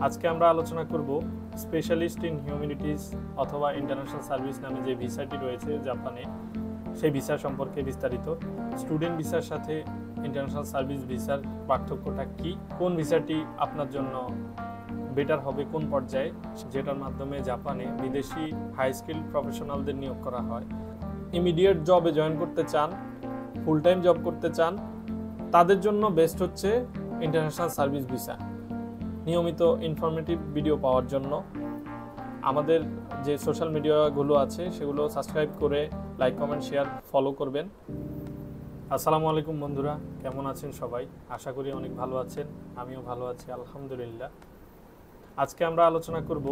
আজকে আমরা আলোচনা করব স্পেশালিস্ট ইন হিউম্যানিটিজ অথবা ইন্টারন্যাশনাল সার্ভিস নামে যে ভিসাটি রয়েছে জাপানে, সেই ভিসা সম্পর্কে বিস্তারিত। স্টুডেন্ট ভিসার সাথে ইন্টারন্যাশনাল সার্ভিস ভিসার পার্থক্যটা কি, কোন ভিসাটি আপনার জন্য বেটার হবে কোন পর্যায়ে, যেটার মাধ্যমে জাপানে বিদেশি হাই স্কিল প্রফেশনালদের নিয়োগ করা হয়। ইমিডিয়েট জবে জয়েন করতে চান, ফুল টাইম জব করতে চান, তাদের জন্য বেস্ট হচ্ছে ইন্টারন্যাশনাল সার্ভিস ভিসা। নিয়মিত ইনফরমেটিভ ভিডিও পাওয়ার জন্য আমাদের যে সোশ্যাল মিডিয়াগুলো আছে সেগুলো সাবস্ক্রাইব করে লাইক, কমেন্ট, শেয়ার, ফলো করবেন। আসসালামু আলাইকুম বন্ধুরা, কেমন আছেন সবাই? আশা করি অনেক ভালো আছেন, আমিও ভালো আছি আলহামদুলিল্লাহ। আজকে আমরা আলোচনা করব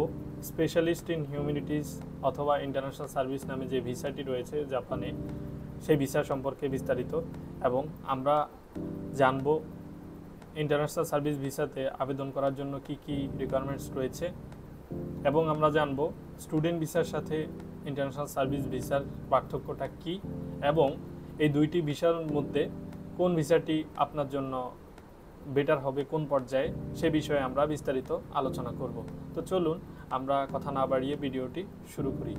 স্পেশালিস্ট ইন হিউম্যানিটিজ অথবা ইন্টারন্যাশনাল সার্ভিস নামে যে ভিসাটি রয়েছে জাপানে, সেই ভিসা সম্পর্কে বিস্তারিত, এবং আমরা জানব ইন্টারন্যাশনাল সার্ভিস ভিসাতে আবেদন করার জন্য কি কি রিকোয়ারমেন্টস রয়েছে, এবং আমরা জানব স্টুডেন্ট ভিসার সাথে ইন্টারন্যাশনাল সার্ভিস ভিসার পার্থক্যটা কি, এবং এই দুইটি ভিসার মধ্যে কোন ভিসাটি আপনার জন্য বেটার হবে কোন পর্যায়ে, সে বিষয়ে আমরা বিস্তারিত আলোচনা করব। তো চলুন আমরা কথা না বাড়িয়ে ভিডিওটি শুরু করি।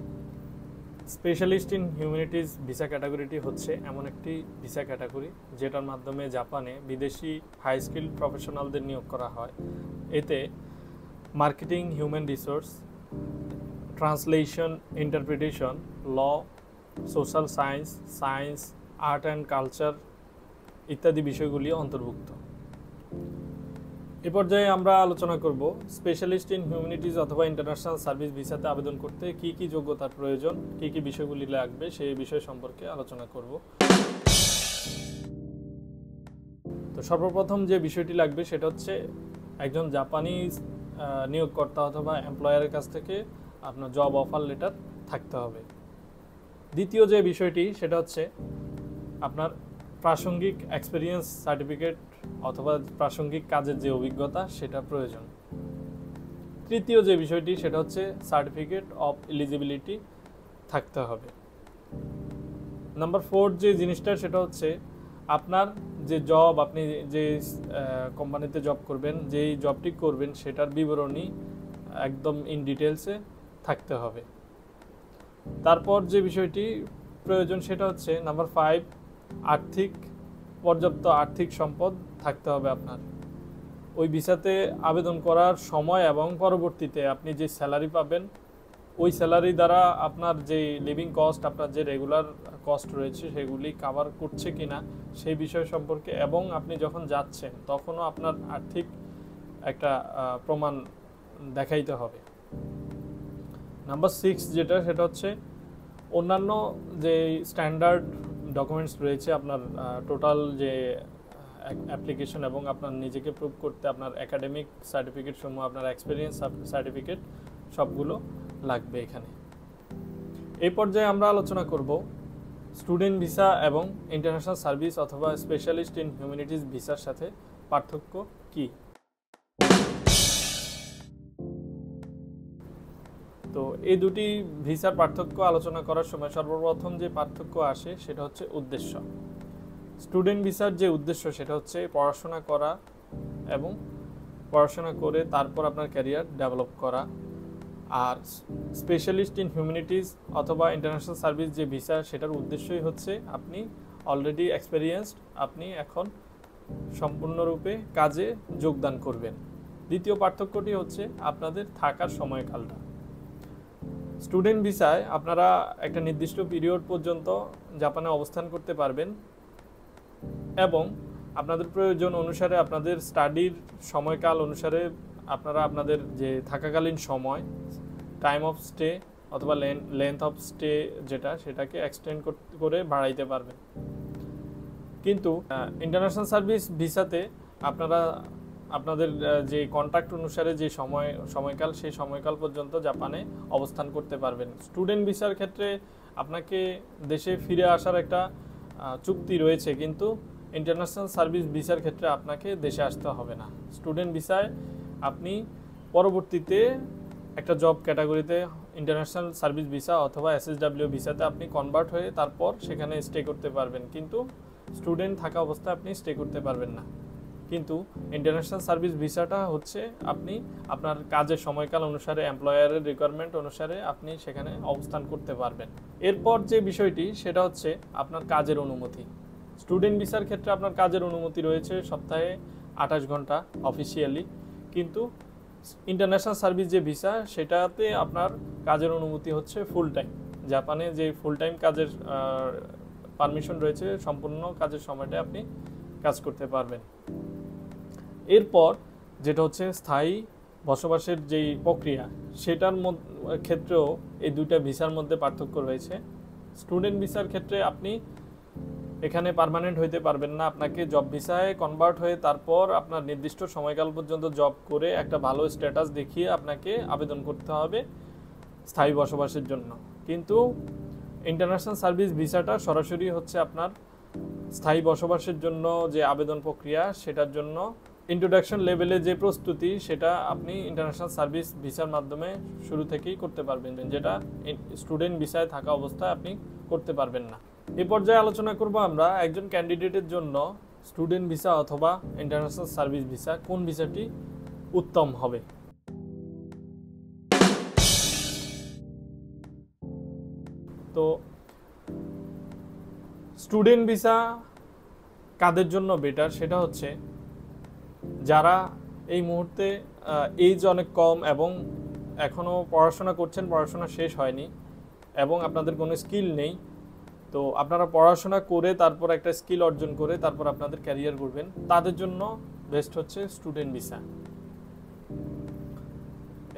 স্পেশালিস্ট ইন হিউম্যানিটিজ ভিসা ক্যাটাগরিটি হচ্ছে এমন একটি ভিসা ক্যাটাগরি যেটার মাধ্যমে জাপানে বিদেশি হাই স্কিল প্রফেশনালদের নিয়োগ করা হয়। এতে marketing, human resource, translation, interpretation, law, social science, science, art and culture ইত্যাদি বিষয়গুলি অন্তর্ভুক্ত। এ পর্যায়ে আমরা আলোচনা করব স্পেশালিস্ট ইন হিউম্যানিটিজ অথবা ইন্টারন্যাশনাল সার্ভিস ভিসাতে আবেদন করতে কি কি যোগ্যতার প্রয়োজন, কি কি বিষয়গুলি লাগবে সেই বিষয় সম্পর্কে আলোচনা করব। তো সর্বপ্রথম যে বিষয়টি লাগবে সেটা হচ্ছে একজন জাপানি নিয়োগকর্তা অথবা এমপ্লয়ারের কাছ থেকে আপনার জব অফার লেটার থাকতে হবে। দ্বিতীয় যে বিষয়টি সেটা হচ্ছে আপনার প্রাসঙ্গিক এক্সপিরিয়েন্স সার্টিফিকেট অথবা প্রাসঙ্গিক কাজের যে অভিজ্ঞতা সেটা প্রয়োজন। তৃতীয় যে বিষয়টি সেটা হচ্ছে সার্টিফিকেট অফ এলিজিবিলিটি থাকতে হবে। নাম্বার 4 যে জিনিসটা সেটা হচ্ছে আপনার যে জব, আপনি যে কোম্পানিতে জব করবেন, যেই জবটি করবেন সেটার বিবরণী একদম ইন ডিটেলসে থাকতে হবে। তারপর যে বিষয়টি প্রয়োজন সেটা হচ্ছে নাম্বার 5, পর্যাপ্ত আর্থিক সম্পদ থাকতে হবে আপনার। ওই ভিসাতে আবেদন করার সময় এবং পরবর্তীতে আপনি যে স্যালারি পাবেন, ওই স্যালারি দ্বারা আপনার যে লিভিং কস্ট, আপনার যে রেগুলার কস্ট রয়েছে সেগুলি কাভার করছে কিনা সেই বিষয় সম্পর্কে, এবং আপনি যখন যাচ্ছেন তখনও আপনার আর্থিক একটা প্রমাণ দেখাইতে হবে। নাম্বার 6 যেটা সেটা হচ্ছে অন্যান্য যে স্ট্যান্ডার্ড ডকুমেন্টস রয়েছে, আপনার টোটাল যে অ্যাপ্লিকেশন এবং আপনার নিজেকে প্রুভ করতে আপনার একাডেমিক সার্টিফিকেট সমূহ, আপনার এক্সপিরিয়েন্স সার্টিফিকেট সবগুলো লাগবে এখানে। এই পর্যায়ে আমরা আলোচনা করব স্টুডেন্ট ভিসা এবং ইন্টারন্যাশনাল সার্ভিস অথবা স্পেশালিস্ট ইন হিউম্যানিটিজ ভিসার সাথে পার্থক্য কি। তো এই দুটি ভিসার পার্থক্য আলোচনা করার সময় সর্বপ্রথম যে পার্থক্য আসে সেটা হচ্ছে উদ্দেশ্য। স্টুডেন্ট ভিসার যে উদ্দেশ্য সেটা হচ্ছে পড়াশোনা করা এবং পড়াশোনা করে তারপর আপনার ক্যারিয়ার ডেভেলপ করা। আর স্পেশালিস্ট ইন হিউম্যানিটিজ অথবা ইন্টারন্যাশনাল সার্ভিস যে ভিসা সেটার উদ্দেশ্যই হচ্ছে আপনি অলরেডি এক্সপেরিয়েন্সড, আপনি এখন সম্পূর্ণরূপে কাজে যোগদান করবেন। দ্বিতীয় পার্থক্যটি হচ্ছে আপনাদের থাকার সময়কালটা। স্টুডেন্ট ভিসায় আপনারা একটা নির্দিষ্ট পিরিয়ড পর্যন্ত জাপানে অবস্থান করতে পারবেন, এবং আপনাদের প্রয়োজন অনুসারে আপনাদের স্টাডির সময়কাল অনুসারে আপনারা আপনাদের যে থাকাকালীন সময়, টাইম অফ স্টে অথবা লেন্থ অফ স্টে যেটা, সেটাকে এক্সটেন্ড করে বাড়াইতে পারবেন। কিন্তু ইন্টারন্যাশনাল সার্ভিস ভিসাতে আপনারা আপনাদের যে কন্ট্রাক্ট অনুসারে যে সময়কাল, সেই সময়কাল পর্যন্ত জাপানে অবস্থান করতে পারবেন। স্টুডেন্ট ভিসার ক্ষেত্রে আপনাকে দেশে ফিরে আসার একটা চুক্তি রয়েছে, কিন্তু ইন্টারন্যাশনাল সার্ভিস ভিসার ক্ষেত্রে আপনাকে দেশে আসতে হবে না। স্টুডেন্ট ভিসায় আপনি পরবর্তীতে একটা জব ক্যাটাগরিতে ইন্টারন্যাশনাল সার্ভিস ভিসা অথবা SSW ভিসাতে আপনি কনভার্ট হয়ে তারপর সেখানে স্টে করতে পারবেন, কিন্তু স্টুডেন্ট থাকা অবস্থায় আপনি স্টে করতে পারবেন না। কিন্তু ইন্টারন্যাশনাল সার্ভিস ভিসাটা হচ্ছে আপনি আপনার কাজের সময়কাল অনুসারে, এমপ্লয়ারের রিকোয়ারমেন্ট অনুসারে আপনি সেখানে অবস্থান করতে পারবেন। এরপর যে বিষয়টি সেটা হচ্ছে আপনার কাজের অনুমতি। স্টুডেন্ট ভিসার ক্ষেত্রে আপনার কাজের অনুমতি রয়েছে সপ্তাহে 28 ঘন্টা অফিসিয়ালি, কিন্তু ইন্টারন্যাশনাল সার্ভিস যে ভিসা সেটাতে আপনার কাজের অনুমতি হচ্ছে ফুল টাইম। জাপানে যে ফুল টাইম কাজের পারমিশন রয়েছে, সম্পূর্ণ কাজের সময়টা আপনি কাজ করতে পারবেন। এরপর যেটা হচ্ছে স্থায়ী বসবাসের যেই প্রক্রিয়া, সেটার ক্ষেত্রেও এই দুইটা ভিসার মধ্যে পার্থক্য রয়েছে। স্টুডেন্ট ভিসার ক্ষেত্রে আপনি এখানে পার্মানেন্ট হইতে পারবেন না, আপনাকে জব ভিসায় কনভার্ট হয়ে তারপর আপনার নির্দিষ্ট সময়কাল পর্যন্ত জব করে একটা ভালো স্ট্যাটাস দেখিয়ে আপনাকে আবেদন করতে হবে স্থায়ী বসবাসের জন্য। কিন্তু ইন্টারন্যাশনাল সার্ভিস ভিসাটা সরাসরি হচ্ছে আপনার স্থায়ী বসবাসের জন্য যে আবেদন প্রক্রিয়া, সেটার জন্য ইন্ট্রোডাকশন লেভেলে যে প্রস্তুতি, সেটা আপনি ইন্টারন্যাশনাল সার্ভিস ভিসার মাধ্যমে শুরু থেকেই করতে পারবেন, যেটা স্টুডেন্ট ভিসায় থাকা অবস্থায় আপনি করতে পারবেন না। এই পর্যায়ে আলোচনা করব আমরা একজন ক্যান্ডিডেটের জন্য স্টুডেন্ট ভিসা অথবা ইন্টারন্যাশনাল সার্ভিস ভিসা কোন ভিসাটি উত্তম হবে। তো স্টুডেন্ট ভিসা কাদের জন্য বেটার, সেটা হচ্ছে যারা এই মুহূর্তে এজ অনেক কম এবং এখনও পড়াশোনা করছেন, পড়াশোনা শেষ হয়নি এবং আপনাদের কোনো স্কিল নেই। তো আপনারা পড়াশোনা করে তারপর একটা স্কিল অর্জন করে তারপর আপনাদের ক্যারিয়ার করবেন, তাদের জন্য বেস্ট হচ্ছে স্টুডেন্ট ভিসা।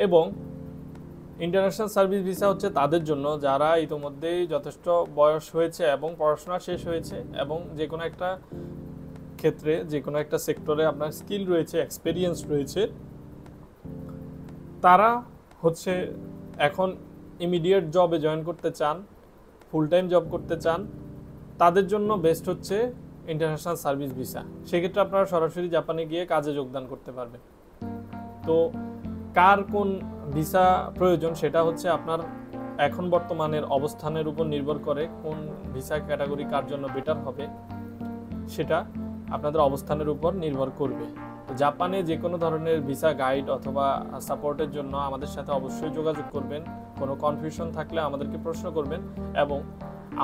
এবং ইন্টারন্যাশনাল সার্ভিস ভিসা হচ্ছে তাদের জন্য যারা ইতোমধ্যেই যথেষ্ট বয়স হয়েছে এবং পড়াশোনা শেষ হয়েছে এবং যে কোনো একটা ক্ষেত্রে, যে কোনো একটা সেক্টরে আপনার স্কিল রয়েছে, এক্সপেরিয়েন্স রয়েছে, তারা হচ্ছে এখন ইমিডিয়েট জবে জয়েন করতে চান, ফুল টাইম জব করতে চান, তাদের জন্য বেস্ট হচ্ছে ইন্টারন্যাশনাল সার্ভিস ভিসা। সেক্ষেত্রে আপনারা সরাসরি জাপানে গিয়ে কাজে যোগদান করতে পারবেন। তো কার কোন ভিসা প্রয়োজন সেটা হচ্ছে আপনার এখন বর্তমানের অবস্থানের উপর নির্ভর করে, কোন ভিসা ক্যাটাগরি কার জন্য বেটার হবে সেটা আপনাদের অবস্থানের উপর নির্ভর করবে। তো জাপানে যে কোনো ধরনের ভিসা গাইড অথবা সাপোর্টের জন্য আমাদের সাথে অবশ্যই যোগাযোগ করবেন। কোনো কনফিউশন থাকলে আমাদেরকে প্রশ্ন করবেন এবং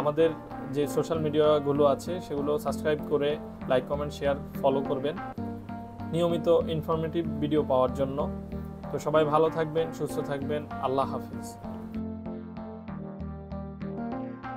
আমাদের যে সোশ্যাল মিডিয়াগুলো আছে সেগুলো সাবস্ক্রাইব করে লাইক, কমেন্ট, শেয়ার, ফলো করবেন নিয়মিত ইনফরমেটিভ ভিডিও পাওয়ার জন্য। তো সবাই ভালো থাকবেন, সুস্থ থাকবেন। আল্লাহ হাফিজ।